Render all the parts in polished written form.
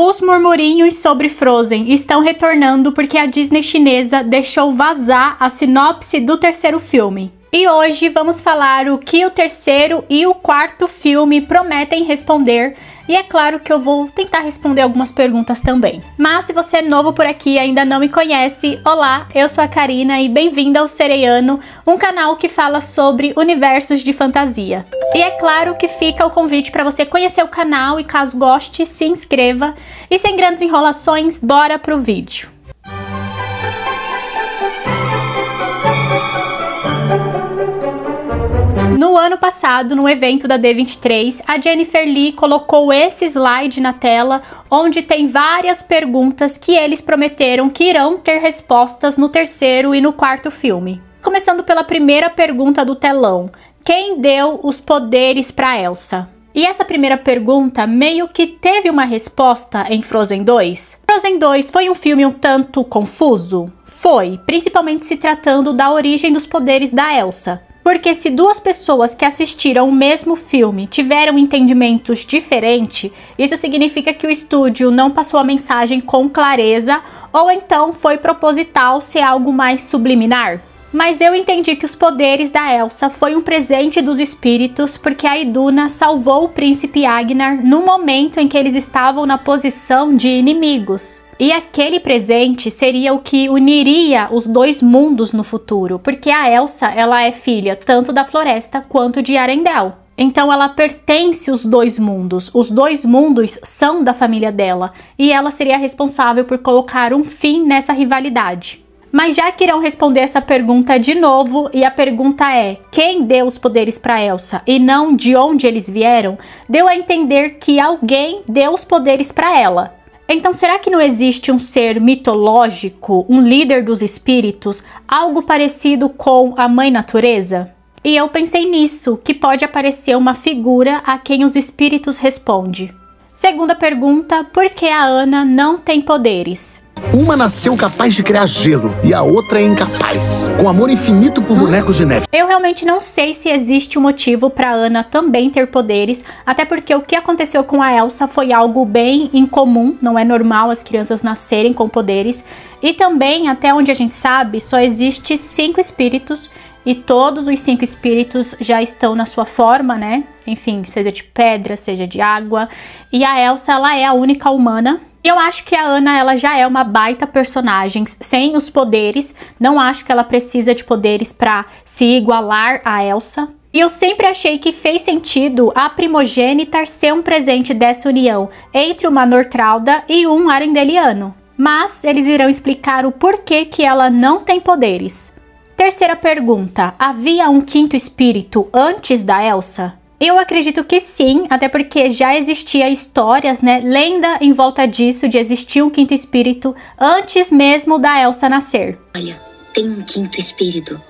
Os murmurinhos sobre Frozen estão retornando porque a Disney chinesa deixou vazar a sinopse do terceiro filme. E hoje vamos falar o que o terceiro e o quarto filme prometem responder. E é claro que eu vou tentar responder algumas perguntas também. Mas se você é novo por aqui e ainda não me conhece, olá, eu sou a Karina e bem-vinda ao Sereiano, um canal que fala sobre universos de fantasia. E é claro que fica o convite para você conhecer o canal e caso goste, se inscreva. E sem grandes enrolações, bora pro vídeo. No ano passado, no evento da D23, a Jennifer Lee colocou esse slide na tela, onde tem várias perguntas que eles prometeram que irão ter respostas no terceiro e no quarto filme. Começando pela primeira pergunta do telão: quem deu os poderes para Elsa? E essa primeira pergunta meio que teve uma resposta em Frozen 2. Frozen 2 foi um filme um tanto confuso? Foi, principalmente se tratando da origem dos poderes da Elsa. Porque se duas pessoas que assistiram o mesmo filme tiveram entendimentos diferentes, isso significa que o estúdio não passou a mensagem com clareza, ou então foi proposital ser algo mais subliminar. Mas eu entendi que os poderes da Elsa foi um presente dos espíritos, porque a Iduna salvou o príncipe Agnar no momento em que eles estavam na posição de inimigos. E aquele presente seria o que uniria os dois mundos no futuro, porque a Elsa, ela é filha tanto da Floresta quanto de Arendelle. Então ela pertence aos dois mundos são da família dela, e ela seria responsável por colocar um fim nessa rivalidade. Mas já que irão responder essa pergunta de novo, e a pergunta é: quem deu os poderes para Elsa e não de onde eles vieram, deu a entender que alguém deu os poderes para ela. Então será que não existe um ser mitológico, um líder dos espíritos, algo parecido com a Mãe Natureza? E eu pensei nisso, que pode aparecer uma figura a quem os espíritos respondem. Segunda pergunta: por que a Anna não tem poderes? Uma nasceu capaz de criar gelo e a outra é incapaz, com amor infinito por bonecos de neve. Eu realmente não sei se existe um motivo para Anna também ter poderes, até porque o que aconteceu com a Elsa foi algo bem incomum, não é normal as crianças nascerem com poderes. E também, até onde a gente sabe, só existe 5 espíritos e todos os 5 espíritos já estão na sua forma, né? Enfim, seja de pedra, seja de água. E a Elsa, ela é a única humana. Eu acho que a Anna, ela já é uma baita personagem, sem os poderes. Não acho que ela precisa de poderes para se igualar a Elsa. E eu sempre achei que fez sentido a primogênita ser um presente dessa união entre uma Nortralda e um Arendeliano. Mas eles irão explicar o porquê que ela não tem poderes. Terceira pergunta: havia um quinto espírito antes da Elsa? Eu acredito que sim, até porque já existia histórias, né, lenda em volta disso, de existir um quinto espírito antes mesmo da Elsa nascer. Olha, tem um quinto espírito.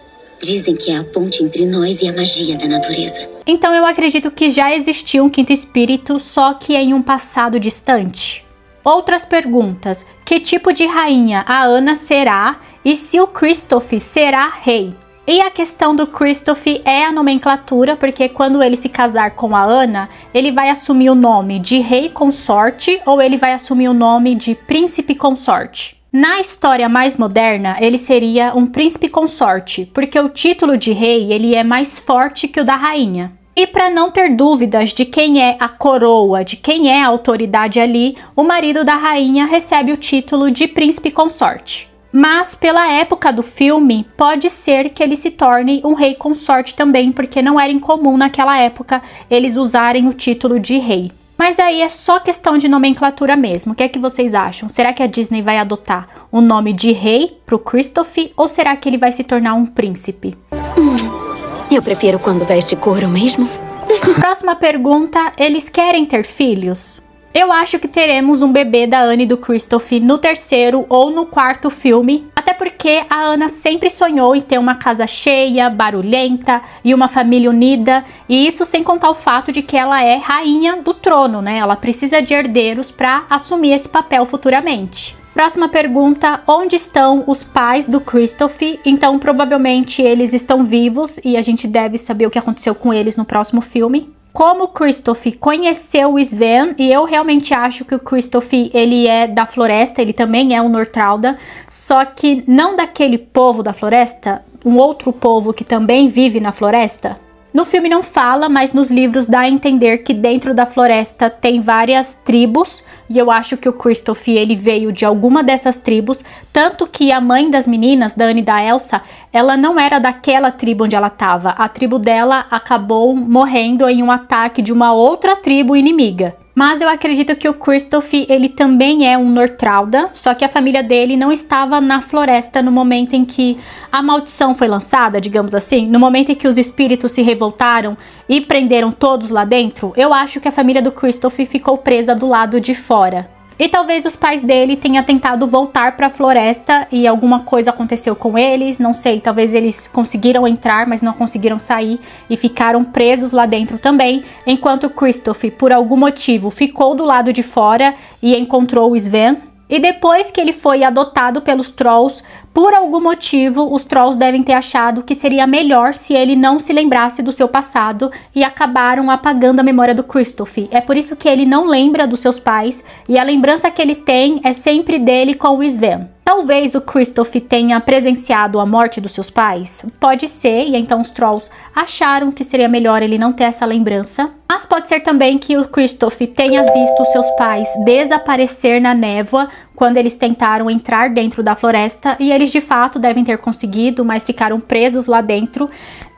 Dizem que é a ponte entre nós e a magia da natureza. Então eu acredito que já existiu um quinto espírito, só que em um passado distante. Outras perguntas: que tipo de rainha a Anna será e se o Kristoff será rei? E a questão do Kristoff é a nomenclatura, porque quando ele se casar com a Anna, ele vai assumir o nome de rei consorte ou ele vai assumir o nome de príncipe consorte. Na história mais moderna, ele seria um príncipe consorte, porque o título de rei ele é mais forte que o da rainha. E para não ter dúvidas de quem é a coroa, de quem é a autoridade ali, o marido da rainha recebe o título de príncipe consorte. Mas pela época do filme, pode ser que ele se torne um rei consorte também, porque não era incomum naquela época eles usarem o título de rei. Mas aí é só questão de nomenclatura mesmo. O que é que vocês acham? Será que a Disney vai adotar o nome de rei pro Kristoff ou será que ele vai se tornar um príncipe? Eu prefiro quando veste couro mesmo. Próxima pergunta: eles querem ter filhos? Eu acho que teremos um bebê da Anna e do Kristoff no terceiro ou no quarto filme, até porque a Anna sempre sonhou em ter uma casa cheia, barulhenta e uma família unida, e isso sem contar o fato de que ela é rainha do trono, né? Ela precisa de herdeiros para assumir esse papel futuramente. Próxima pergunta: onde estão os pais do Kristoff? Então provavelmente eles estão vivos e a gente deve saber o que aconteceu com eles no próximo filme. como o Kristoff conheceu o Sven, e eu realmente acho que o Kristoff, ele é da floresta, ele também é um Nortralda, só que não daquele povo da floresta, um outro povo que também vive na floresta. No filme não fala, mas nos livros dá a entender que dentro da floresta tem várias tribos, e eu acho que o Kristoff, ele veio de alguma dessas tribos, tanto que a mãe das meninas, da Anne e da Elsa, ela não era daquela tribo onde ela estava. A tribo dela acabou morrendo em um ataque de uma outra tribo inimiga. Mas eu acredito que o Kristoff, ele também é um Nortralda, só que a família dele não estava na floresta no momento em que a maldição foi lançada, digamos assim. No momento em que os espíritos se revoltaram e prenderam todos lá dentro, eu acho que a família do Kristoff ficou presa do lado de fora. E talvez os pais dele tenham tentado voltar para a floresta e alguma coisa aconteceu com eles, não sei, talvez eles conseguiram entrar, mas não conseguiram sair e ficaram presos lá dentro também, enquanto o Kristoff, por algum motivo, ficou do lado de fora e encontrou o Sven. E depois que ele foi adotado pelos Trolls, por algum motivo, os Trolls devem ter achado que seria melhor se ele não se lembrasse do seu passado e acabaram apagando a memória do Kristoff. É por isso que ele não lembra dos seus pais e a lembrança que ele tem é sempre dele com o Sven. Talvez o Kristoff tenha presenciado a morte dos seus pais? Pode ser, e então os Trolls acharam que seria melhor ele não ter essa lembrança. Mas pode ser também que o Kristoff tenha visto seus pais desaparecer na névoa quando eles tentaram entrar dentro da floresta, e eles de fato devem ter conseguido, mas ficaram presos lá dentro.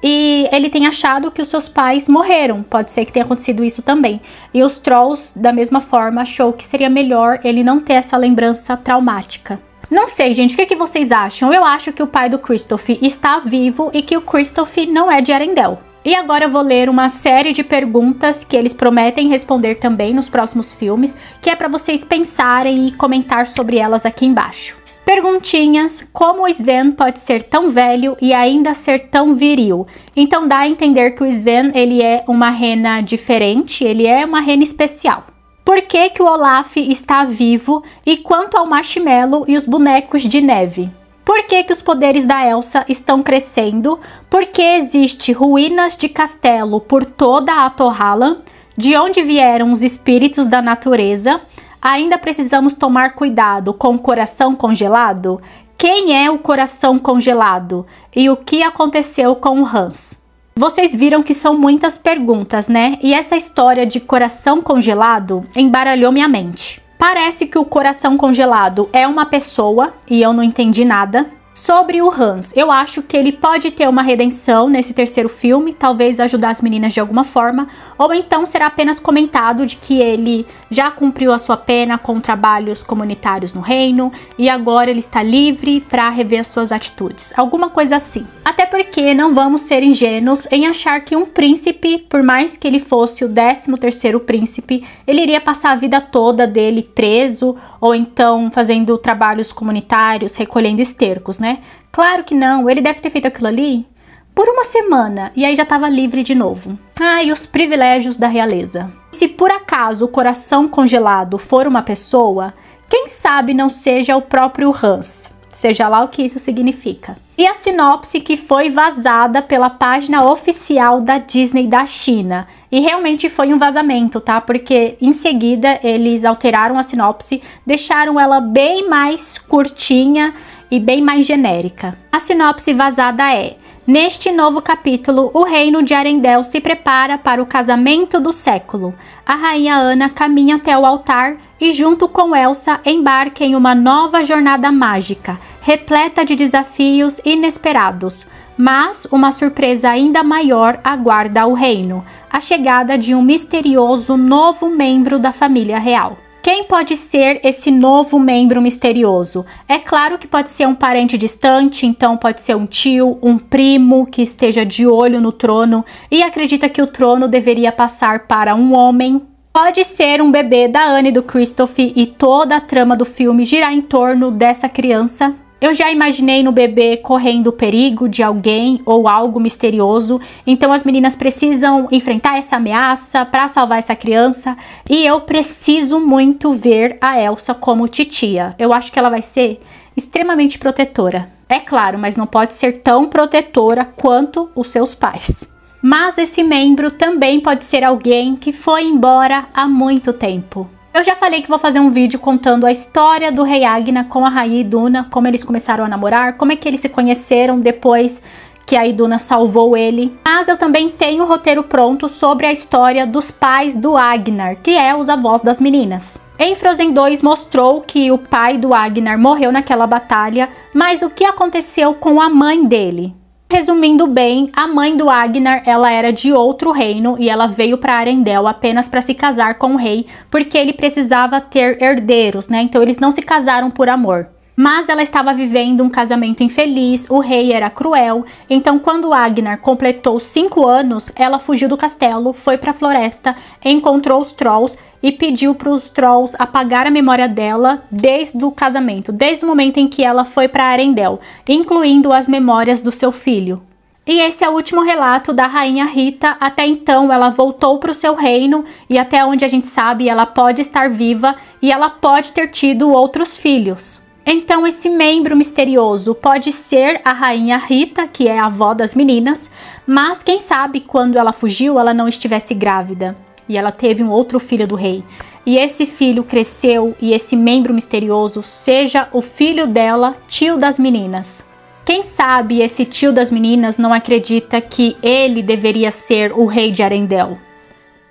E ele tem achado que os seus pais morreram, pode ser que tenha acontecido isso também. E os Trolls, da mesma forma, achou que seria melhor ele não ter essa lembrança traumática. Não sei, gente, o que vocês acham? Eu acho que o pai do Kristoff está vivo e que o Kristoff não é de Arendelle. E agora eu vou ler uma série de perguntas que eles prometem responder também nos próximos filmes, que é para vocês pensarem e comentar sobre elas aqui embaixo. Perguntinhas: como o Sven pode ser tão velho e ainda ser tão viril? Então dá a entender que o Sven, ele é uma rena diferente, ele é uma rena especial. Por que que o Olaf está vivo? E quanto ao Marshmallow e os bonecos de neve? Por que que os poderes da Elsa estão crescendo? Por que existe ruínas de castelo por toda a Torrallan? De onde vieram os espíritos da natureza? Ainda precisamos tomar cuidado com o coração congelado? Quem é o coração congelado? E o que aconteceu com o Hans? Vocês viram que são muitas perguntas, né? E essa história de coração congelado embaralhou minha mente. Parece que o coração congelado é uma pessoa, e eu não entendi nada. Sobre o Hans, eu acho que ele pode ter uma redenção nesse terceiro filme, talvez ajudar as meninas de alguma forma, ou então será apenas comentado de que ele já cumpriu a sua pena com trabalhos comunitários no reino e agora ele está livre para rever as suas atitudes, alguma coisa assim. Até porque não vamos ser ingênuos em achar que um príncipe, por mais que ele fosse o 13º príncipe, ele iria passar a vida toda dele preso ou então fazendo trabalhos comunitários, recolhendo estercos, né? Claro que não, ele deve ter feito aquilo ali por uma semana e aí já estava livre de novo. Ah, e os privilégios da realeza. Se por acaso o coração congelado for uma pessoa, quem sabe não seja o próprio Hans, seja lá o que isso significa. E a sinopse que foi vazada pela página oficial da Disney da China. E realmente foi um vazamento, tá? Porque em seguida eles alteraram a sinopse, deixaram ela bem mais curtinha e bem mais genérica. A sinopse vazada é: neste novo capítulo, o reino de Arendelle se prepara para o casamento do século. A rainha Anna caminha até o altar e junto com Elsa embarca em uma nova jornada mágica, repleta de desafios inesperados. Mas uma surpresa ainda maior aguarda o reino: a chegada de um misterioso novo membro da família real. Quem pode ser esse novo membro misterioso? É claro que pode ser um parente distante, então pode ser um tio, um primo que esteja de olho no trono e acredita que o trono deveria passar para um homem. Pode ser um bebê da Anne e do Kristoff e toda a trama do filme girar em torno dessa criança. Eu já imaginei no bebê correndo o perigo de alguém ou algo misterioso, então as meninas precisam enfrentar essa ameaça para salvar essa criança, e eu preciso muito ver a Elsa como titia. Eu acho que ela vai ser extremamente protetora. É claro, mas não pode ser tão protetora quanto os seus pais. Mas esse membro também pode ser alguém que foi embora há muito tempo. Eu já falei que vou fazer um vídeo contando a história do rei Agna com a rainha Iduna, como eles começaram a namorar, como é que eles se conheceram depois que a Iduna salvou ele. Mas eu também tenho o roteiro pronto sobre a história dos pais do Agnar, que é os avós das meninas. Em Frozen 2 mostrou que o pai do Agnar morreu naquela batalha, mas o que aconteceu com a mãe dele? Resumindo bem, a mãe do Agnar, ela era de outro reino e ela veio para Arendelle apenas para se casar com o rei, porque ele precisava ter herdeiros, né? Então eles não se casaram por amor. Mas ela estava vivendo um casamento infeliz, o rei era cruel, então quando Agnar completou 5 anos, ela fugiu do castelo, foi para a floresta, encontrou os Trolls e pediu para os Trolls apagar a memória dela desde o casamento, desde o momento em que ela foi para Arendelle, incluindo as memórias do seu filho. E esse é o último relato da rainha Rita. Até então ela voltou para o seu reino e até onde a gente sabe ela pode estar viva e ela pode ter tido outros filhos. Então esse membro misterioso pode ser a rainha Rita, que é a avó das meninas, mas quem sabe quando ela fugiu ela não estivesse grávida e ela teve um outro filho do rei. E esse filho cresceu e esse membro misterioso seja o filho dela, tio das meninas. Quem sabe esse tio das meninas não acredita que ele deveria ser o rei de Arendelle.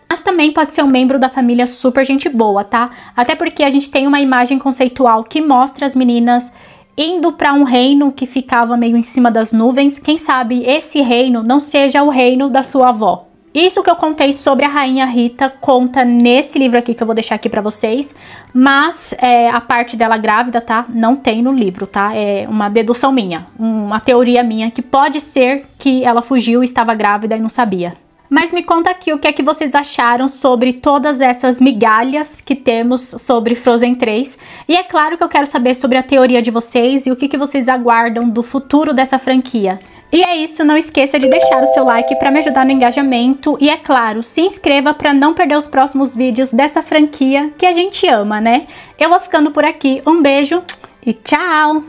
Mas também pode ser um membro da família super gente boa, tá? Até porque a gente tem uma imagem conceitual que mostra as meninas indo para um reino que ficava meio em cima das nuvens. Quem sabe esse reino não seja o reino da sua avó. Isso que eu contei sobre a rainha Rita conta nesse livro aqui que eu vou deixar aqui pra vocês. Mas a parte dela grávida, tá? Não tem no livro, tá? É uma dedução minha, uma teoria minha que pode ser que ela fugiu e estava grávida e não sabia. Mas me conta aqui o que é que vocês acharam sobre todas essas migalhas que temos sobre Frozen 3. E é claro que eu quero saber sobre a teoria de vocês e o que vocês aguardam do futuro dessa franquia. E é isso, não esqueça de deixar o seu like para me ajudar no engajamento. E é claro, se inscreva para não perder os próximos vídeos dessa franquia que a gente ama, né? Eu vou ficando por aqui, um beijo e tchau!